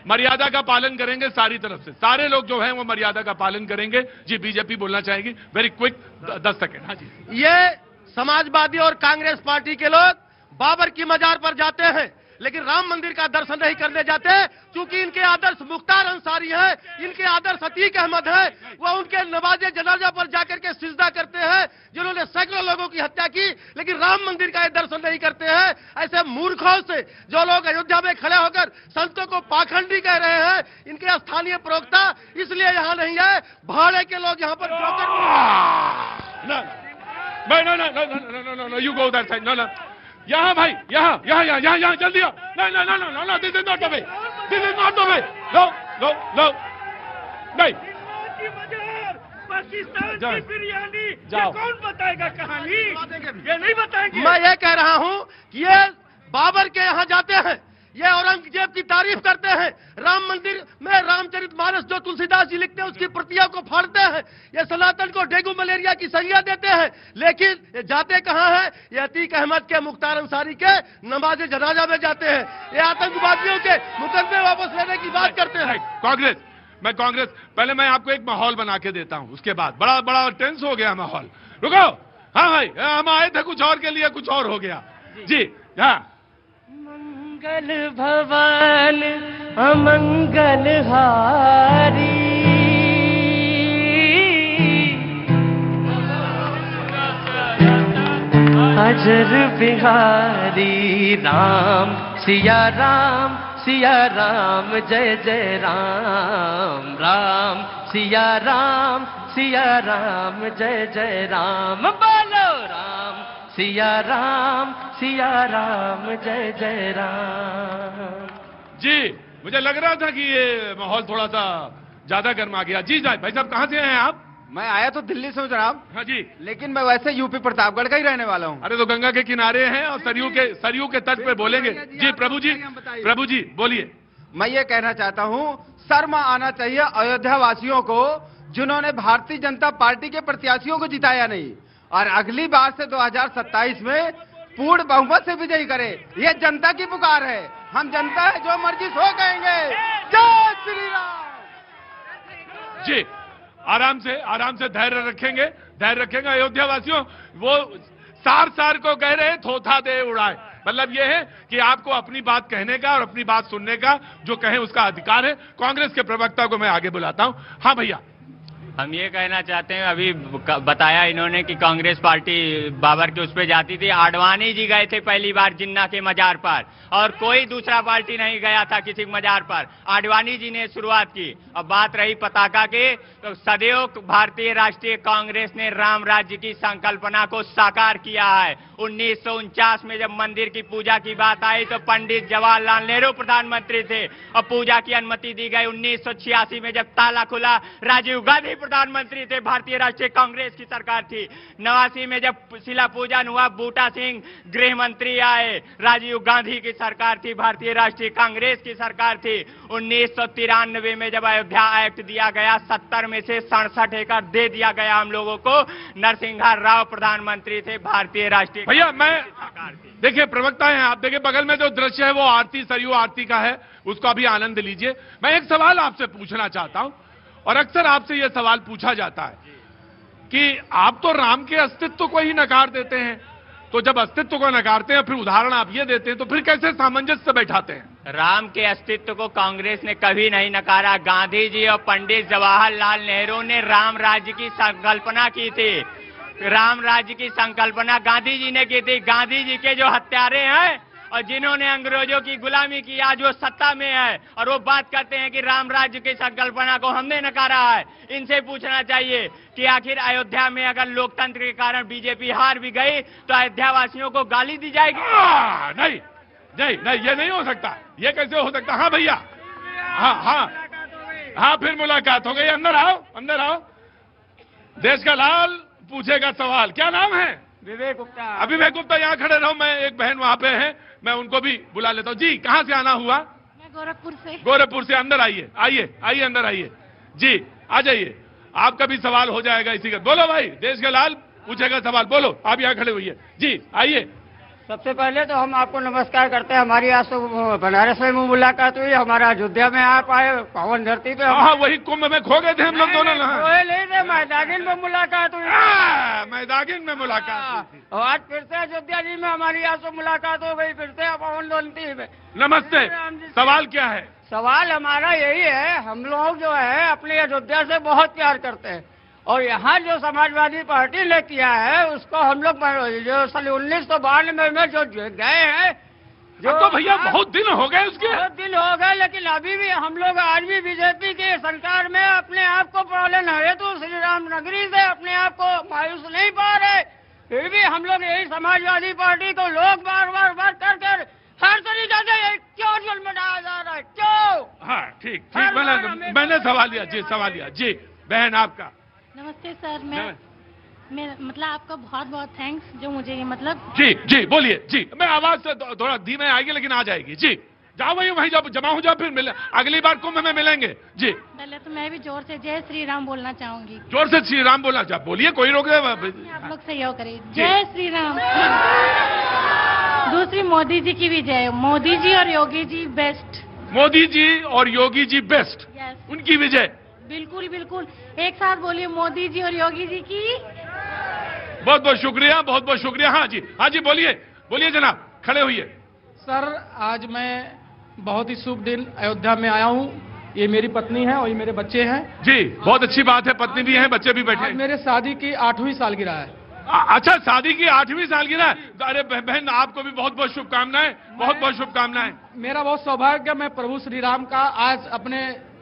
मर्यादा का पालन करेंगे सारी तरफ से, सारे लोग जो हैं वो मर्यादा का पालन करेंगे। जी बीजेपी बोलना चाहेगी, वेरी क्विक 10 सेकेंड। हाँ जी। ये समाजवादी और कांग्रेस पार्टी के लोग बाबर की मजार पर जाते हैं लेकिन राम मंदिर का दर्शन नहीं करने जाते, क्योंकि इनके आदर्श मुख्तार अंसारी है, इनके आदर्श अतीक अहमद है। वो उनके नवाजे जनाजा पर जाकर के सिजदा करते हैं जिन्होंने सैकड़ों लोगों की हत्या की, लेकिन राम मंदिर का ये दर्शन नहीं करते हैं। ऐसे मूर्खों से जो लोग अयोध्या में खड़े होकर संतों को पाखंडी कह रहे हैं, इनके स्थानीय प्रवक्ता इसलिए यहाँ नहीं है, भाड़े के लोग यहाँ पर you go that side. No no, यहाँ भाई, यहाँ जल्दी आओ। No, this is not the way, this is not the way. No, नहीं। पाकिस्तान की बिरयानी ये कौन बताएगा कहानी? ये नहीं बताएंगे। मैं ये कह रहा हूँ कि ये बाबर के यहाँ जाते हैं, ये औरंगजेब की तारीफ करते हैं, राम मंदिर में रामचरितमानस जो तुलसीदास जी लिखते हैं उसकी प्रतियों को फाड़ते हैं, ये सनातन को डेंगू मलेरिया की संज्ञा देते हैं, लेकिन ये जाते कहाँ हैं? ये अतीक अहमद के, मुख्तार अंसारी के नमाज जनाजा में जाते हैं, ये आतंकवादियों के मुकदमे वापस लेने की बात करते हैं। कांग्रेस पहले मैं आपको एक माहौल बना के देता हूं, उसके बाद बड़ा टेंस हो गया माहौल। रुको, हाँ भाई, हम आए थे कुछ और के लिए, कुछ और हो गया। जी हाँ। मंगल भवन अमंगल हारी, अजर बिहारी राम सिया राम, सिया राम जय जय राम, राम सिया राम, सिया राम जय जय राम, बोलो राम सिया राम, सिया राम जय जय राम। जी मुझे लग रहा था कि ये माहौल थोड़ा सा ज्यादा गर्मा गया। जी भाई साहब, कहाँ से हैं आप? मैं आया तो दिल्ली से हूँ जनाब। हाँ जी। लेकिन मैं वैसे यूपी प्रतापगढ़ का ही रहने वाला हूँ। अरे तो गंगा के किनारे हैं और सरयू के तट पे बोलेंगे। जी प्रभु जी बोलिए। मैं ये कहना चाहता हूँ, शर्म आना चाहिए अयोध्या वासियों को जिन्होंने भारतीय जनता पार्टी के प्रत्याशियों को जिताया नहीं, और अगली बार से 2027 में पूर्ण बहुमत से विजयी करे। ये जनता की पुकार है, हम जनता है, जो मर्जी सो कहेंगे। जय श्री राम। जी आराम से धैर्य रखेंगे अयोध्या वासियों। वो सार को कह रहे थोथा दे उड़ाए, मतलब ये है कि आपको अपनी बात कहने का और अपनी बात सुनने का जो कहें उसका अधिकार है। कांग्रेस के प्रवक्ता को मैं आगे बुलाता हूं। हाँ भैया, हम ये कहना चाहते हैं, अभी बताया इन्होंने कि कांग्रेस पार्टी बाबर के उस पे जाती थी। आडवाणी जी गए थे पहली बार जिन्ना के मजार पर, और कोई दूसरा पार्टी नहीं गया था किसी मजार पर, आडवाणी जी ने शुरुआत की। अब बात रही पताका के, तो सदैव भारतीय राष्ट्रीय कांग्रेस ने राम राज्य की संकल्पना को साकार किया है। 1949 में जब मंदिर की पूजा की बात आई तो पंडित जवाहरलाल नेहरू प्रधानमंत्री थे और पूजा की अनुमति दी गई। 1986 में जब ताला खुला राजीव गांधी प्रधानमंत्री थे, भारतीय राष्ट्रीय कांग्रेस की सरकार थी। 89 में जब शिला पूजन हुआ बूटा सिंह गृह मंत्री आए, राजीव गांधी की सरकार थी, भारतीय राष्ट्रीय कांग्रेस की सरकार थी। 1993 में जब अयोध्या एक्ट दिया गया, 70 में से 67 एकड़ दे दिया गया हम लोगों को, नरसिंहा राव प्रधानमंत्री थे, भारतीय राष्ट्रीय भैया मैं देखिए प्रवक्ता हैं आप, देखिए बगल में जो दृश्य है वो आरती, सरयू आरती का है, उसका भी आनंद लीजिए। मैं एक सवाल आपसे पूछना चाहता हूं, और अक्सर आपसे यह सवाल पूछा जाता है कि आप तो राम के अस्तित्व को ही नकार देते हैं, तो जब अस्तित्व को नकारते हैं फिर उदाहरण आप ये देते हैं, तो फिर कैसे सामंजस्य बैठाते हैं? राम के अस्तित्व को कांग्रेस ने कभी नहीं नकारा। गांधी जी और पंडित जवाहरलाल नेहरू ने राम राज्य की संकल्पना की थी। राम राज्य की संकल्पना गांधी जी ने की थी। गांधी जी के जो हत्यारे हैं और जिन्होंने अंग्रेजों की गुलामी की, आज वो सत्ता में है और वो बात करते हैं कि राम राज्य की संकल्पना को हमने नकारा है। इनसे पूछना चाहिए कि आखिर अयोध्या में अगर लोकतंत्र के कारण बीजेपी हार भी गई तो अयोध्या वासियों को गाली दी जाएगी? नहीं, ये नहीं हो सकता। ये कैसे हो सकता? हाँ भैया, हाँ फिर मुलाकात हो गई। अंदर आओ। देश का लाल पूछेगा सवाल। क्या नाम है? विवेक गुप्ता। अभी विवेक गुप्ता यहाँ खड़े रहो, मैं एक बहन वहां पे है, मैं उनको भी बुला लेता हूँ। जी कहाँ से आना हुआ? मैं गोरखपुर से। अंदर आइए अंदर आइए। जी आ जाइए, आपका भी सवाल हो जाएगा इसी का। बोलो भाई, देश के लाल पूछेगा सवाल, बोलो। आप यहाँ खड़े हुई है। जी आइए। सबसे पहले तो हम आपको नमस्कार करते हैं। हमारी आज तो बनारस में मुलाकात हुई, हमारा अयोध्या में आप आए पावन धरती पे। हाँ, वही कुंभ में खो गए थे हम लोग दोनों। नहीं थे, मैदागिन में मुलाकात हुई। मैदागिन में मुलाकात हुई। और आज फिर से अयोध्या जी में हमारी आज तो मुलाकात हो गई, फिर से पावन धरती में। नमस्ते, सवाल क्या है? सवाल हमारा यही है, हम लोग जो है अपनी अयोध्या से बहुत प्यार करते हैं और यहाँ जो समाजवादी पार्टी ने किया है उसको हम लोग जो साल 1992 में जो गए हैं, जो तो भैया बहुत दिन हो गए उसके। बहुत दिन हो गए, लेकिन अभी भी हम लोग आज भी बीजेपी की सरकार में अपने आप को पालन हेतु श्री राम नगरी से अपने आप को मायूस नहीं पा रहे। फिर भी हम लोग यही समाजवादी पार्टी को लोग बार बार कर हर तरीके से क्यों जुल्म डाला जा रहा है, क्यों? हाँ, ठीक, मैंने सवाल लिया जी, सवाल लिया जी। बहन आपका नमस्ते सर, मैं मतलब आपका बहुत बहुत थैंक्स जो मुझे ये मतलब। जी बोलिए जी। मैं आवाज से थोड़ा धीमे आएगी लेकिन आ जाएगी जी। जाओ वहीं जब जमा हो जाओ, फिर मिले अगली बार कुंभ में मिलेंगे जी। पहले तो मैं भी जोर से जय श्री राम बोलना चाहूंगी। जोर से श्री राम बोलना चाह, बोलिए, कोई रोक दे। आप लोग सहयोग करिए, जय श्री राम। दूसरी मोदी जी की भी जय। मोदी जी और योगी जी बेस्ट। मोदी जी और योगी जी बेस्ट, उनकी विजय। बिल्कुल बिल्कुल, एक साथ बोलिए, मोदी जी और योगी जी की। बहुत बहुत शुक्रिया, बहुत बहुत शुक्रिया। हाँ जी बोलिए जनाब, खड़े हुई। सर, आज मैं बहुत ही शुभ दिन अयोध्या में आया हूँ। ये मेरी पत्नी है और ये मेरे बच्चे हैं। जी, बहुत अच्छी बात है, पत्नी भी है, बच्चे भी बैठे हैं। मेरे शादी की 8वीं सालगिरह है। अच्छा, शादी की 8वीं सालगिरह। अरे बहन, आपको भी बहुत बहुत शुभकामनाएं, बहुत बहुत शुभकामनाएं। मेरा बहुत सौभाग्य, मैं प्रभु श्री राम का आज अपने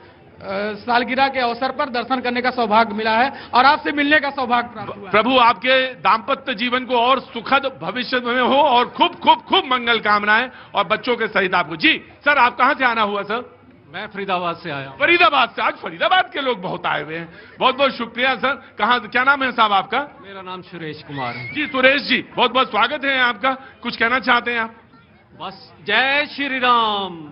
सालगिरह के अवसर पर दर्शन करने का सौभाग्य मिला है और आपसे मिलने का सौभाग्य प्राप्त हुआ। प्रभु आपके दाम्पत्य जीवन को और सुखद भविष्य में हो और खूब खूब खूब मंगल कामनाएं और बच्चों के सहित आपको। जी सर, आप कहां से आना हुआ सर? मैं फरीदाबाद से आया हूं। फरीदाबाद से? आज फरीदाबाद के लोग बहुत आए हुए हैं, बहुत बहुत शुक्रिया सर। कहाँ, क्या नाम है साहब आपका? मेरा नाम सुरेश कुमार है। जी सुरेश जी, बहुत बहुत स्वागत है आपका। कुछ कहना चाहते हैं आप? बस जय श्री राम।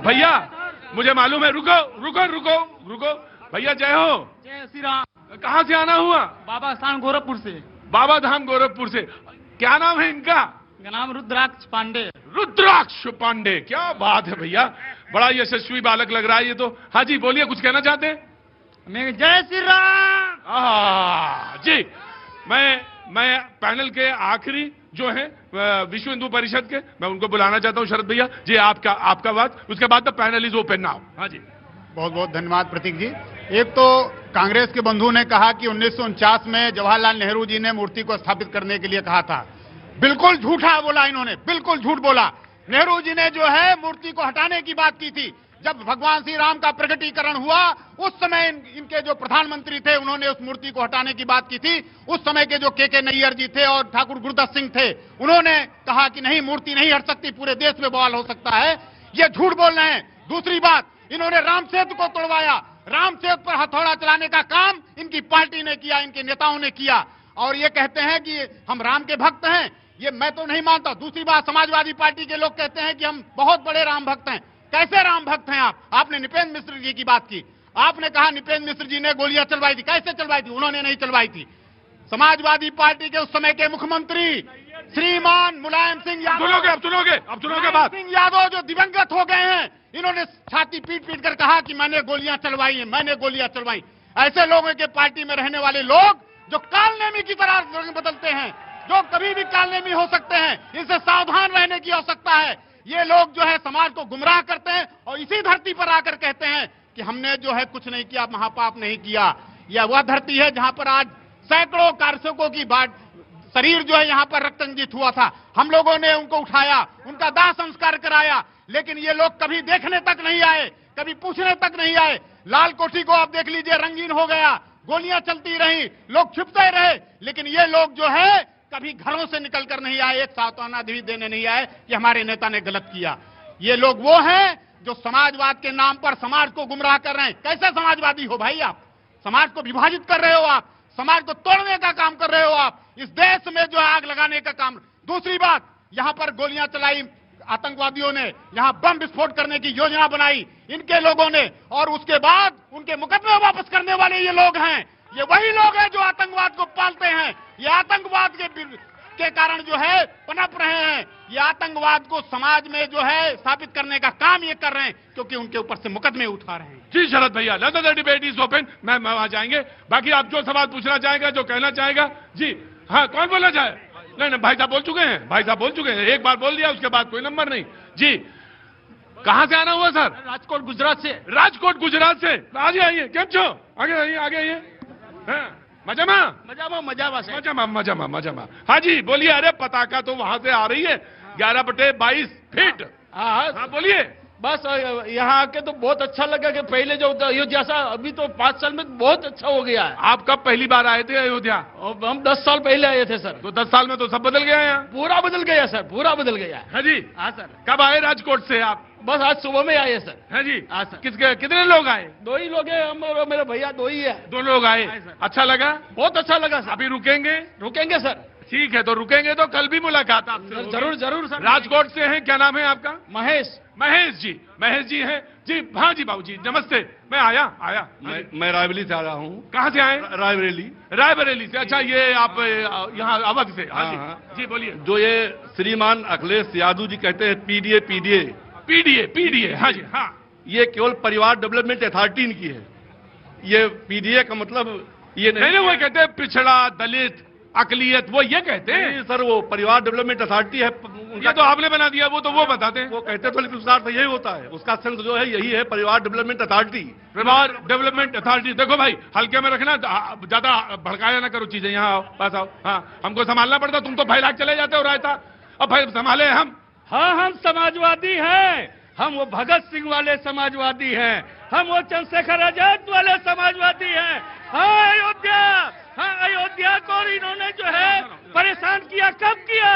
भैया मुझे मालूम है, रुको भैया, जय हो। जय श्री राम। कहाँ से आना हुआ? बाबा स्थान गोरखपुर से। बाबा धाम गोरखपुर से। क्या नाम है इनका? इनका नाम रुद्राक्ष पांडे। रुद्राक्ष पांडे, क्या बात है भैया, बड़ा यशस्वी बालक लग रहा है ये तो। हाँ जी बोलिए, कुछ कहना चाहते हैं? मैं जय श्री राम। जी, मैं पैनल के आखिरी जो है विश्व हिंदू परिषद के, मैं उनको बुलाना चाहता हूं। शरद भैया जी, आपका बात, उसके बाद the panel is open now. हाँ जी, बहुत बहुत धन्यवाद प्रतीक जी। एक तो कांग्रेस के बंधु ने कहा कि 1949 में जवाहरलाल नेहरू जी ने मूर्ति को स्थापित करने के लिए कहा था। बिल्कुल झूठा बोला इन्होंने, बिल्कुल झूठ बोला। नेहरू जी ने जो है मूर्ति को हटाने की बात की थी। जब भगवान श्री राम का प्रकटीकरण हुआ उस समय इनके जो प्रधानमंत्री थे उन्होंने उस मूर्ति को हटाने की बात की थी। उस समय के जो के नैयर जी थे और ठाकुर गुरदत्त सिंह थे, उन्होंने कहा कि नहीं, मूर्ति नहीं हट सकती, पूरे देश में बवाल हो सकता है। ये झूठ बोल रहे हैं। दूसरी बात, इन्होंने राम सेतु को तोड़वाया। राम सेतु पर हथौड़ा चलाने का काम इनकी पार्टी ने किया, इनके नेताओं ने किया, और ये कहते हैं कि हम राम के भक्त हैं। ये मैं तो नहीं मानता। दूसरी बात, समाजवादी पार्टी के लोग कहते हैं कि हम बहुत बड़े राम भक्त हैं। कैसे राम भक्त हैं आप? आपने नृपेंद्र मिश्र जी की बात की, आपने कहा नृपेंद्र मिश्र जी ने गोलियां चलवाई थी। कैसे चलवाई थी? उन्होंने नहीं चलवाई थी। समाजवादी पार्टी के उस समय के मुख्यमंत्री श्रीमान मुलायम सिंह यादव, अब सुनोगे बात। सिंह यादव जो दिवंगत हो गए हैं, इन्होंने छाती पीट कर कहा कि मैंने गोलियां चलवाई हैं, मैंने गोलियां चलवाई। ऐसे लोगों के पार्टी में रहने वाले लोग जो कालनेमी की तरह रंग बदलते हैं, जो कभी भी कालनेमी हो सकते हैं, इनसे सावधान रहने की आवश्यकता है। ये लोग जो है समाज को गुमराह करते हैं और इसी धरती पर आकर कहते हैं कि हमने जो है कुछ नहीं किया, महापाप नहीं किया। यह वह धरती है जहां पर आज सैकड़ों कारसेवकों की शरीर जो है यहाँ पर रक्तरंजित हुआ था। हम लोगों ने उनको उठाया, उनका दाह संस्कार कराया, लेकिन ये लोग कभी देखने तक नहीं आए, कभी पूछने तक नहीं आए। लाल कोठी को आप देख लीजिए, रंगीन हो गया, गोलियां चलती रही, लोग छिपते रहे, लेकिन ये लोग जो है कभी घरों से निकल कर नहीं आए, एक सांत्वना भी देने नहीं आए कि हमारे नेता ने गलत किया। ये लोग वो हैं जो समाजवाद के नाम पर समाज को गुमराह कर रहे हैं। कैसे समाजवादी हो भाई आप? समाज को विभाजित कर रहे हो आप, समाज को तोड़ने का काम कर रहे हो आप, इस देश में जो है आग लगाने का काम। दूसरी बात, यहां पर गोलियां चलाई आतंकवादियों ने, यहां बम विस्फोट करने की योजना बनाई इनके लोगों ने, और उसके बाद उनके मुकदमे वापस करने वाले ये लोग हैं। ये वही लोग हैं जो आतंकवाद को पालते हैं। ये आतंकवाद के के कारण जो है पनप रहे हैं। ये आतंकवाद को समाज में जो है स्थापित करने का काम ये कर रहे हैं, क्योंकि उनके ऊपर से मुकदमे उठा रहे हैं। जी शरद भैया, let the debate is open. मैं वहां जाएंगे, बाकी आप जो सवाल पूछना चाहेगा, जो कहना चाहेगा। जी हाँ, कौन बोलना चाहे? नहीं, भाई साहब बोल चुके हैं, भाई साहब बोल चुके हैं, एक बार बोल दिया, उसके बाद कोई नंबर नहीं। जी कहां से आना हुआ सर? राजकोट गुजरात से। राजकोट गुजरात से। आगे आइए, केम छो? आगे आइए, आगे आइए। मजामा मजामा। हाँ जी बोलिए। अरे पताका तो वहां से आ रही है 11/22 फीट। हाँ बोलिए। बस यहाँ आके तो बहुत अच्छा लगा कि पहले जो अयोध्या सा अभी तो 5 साल में बहुत अच्छा हो गया है। आप कब पहली बार आए थे अयोध्या? हम 10 साल पहले आए थे सर। तो 10 साल में तो सब बदल गया है यहाँ। पूरा बदल गया सर, पूरा बदल गया। हाँ जी। हाँ सर। कब आए राजकोट से आप? बस आज सुबह में आए सर। हाँ जी। हाँ सर। कितने लोग आए? 2 ही लोग हैं, हम और मेरे भैया 2 ही है। 2 लोग आए। अच्छा लगा? बहुत अच्छा लगा सर। अभी रुकेंगे? रुकेंगे सर। ठीक है, तो रुकेंगे तो कल भी मुलाकात आपसे होगी। जरूर जरूर सर। राजकोट से हैं, क्या नाम है आपका? महेश जी हैं जी। हाँ जी बाबू जी नमस्ते। मैं आया। मैं रायबरेली से आ रहा हूँ। कहाँ से आए? रायबरेली से। अच्छा, ये आप यहाँ अवध से? हाँ जी बोलिए। जो ये श्रीमान अखिलेश यादव जी कहते हैं पीडीए। हाँ जी। हाँ, ये केवल परिवार डेवलपमेंट अथॉरिटी की है। ये पीडीए का मतलब ये नहीं, वो कहते हैं पिछड़ा, दलित, अकलियत, वो ये कहते हैं सर। वो परिवार डेवलपमेंट अथॉरिटी है, ये तो आपने बना दिया। वो तो वो बताते हैं। वो कहते तो विस्तार से यही होता है, उसका सेंस जो है यही है, परिवार डेवलपमेंट अथॉरिटी। परिवार डेवलपमेंट अथॉरिटी। देखो भाई, हल्के में रखना, ज्यादा भड़काया ना करो चीजें। यहाँ आओ, पास आओ। हाँ, हमको संभालना पड़ता, तुम तो 2 लाख चले जाते हो रायता। अब भाई संभाले हम। हाँ, हम समाजवादी हैं। हम वो भगत सिंह वाले समाजवादी हैं, हम वो चंद्रशेखर आजाद वाले समाजवादी हैं। हाँ अयोध्या को इन्होंने जो है परेशान किया, कब किया?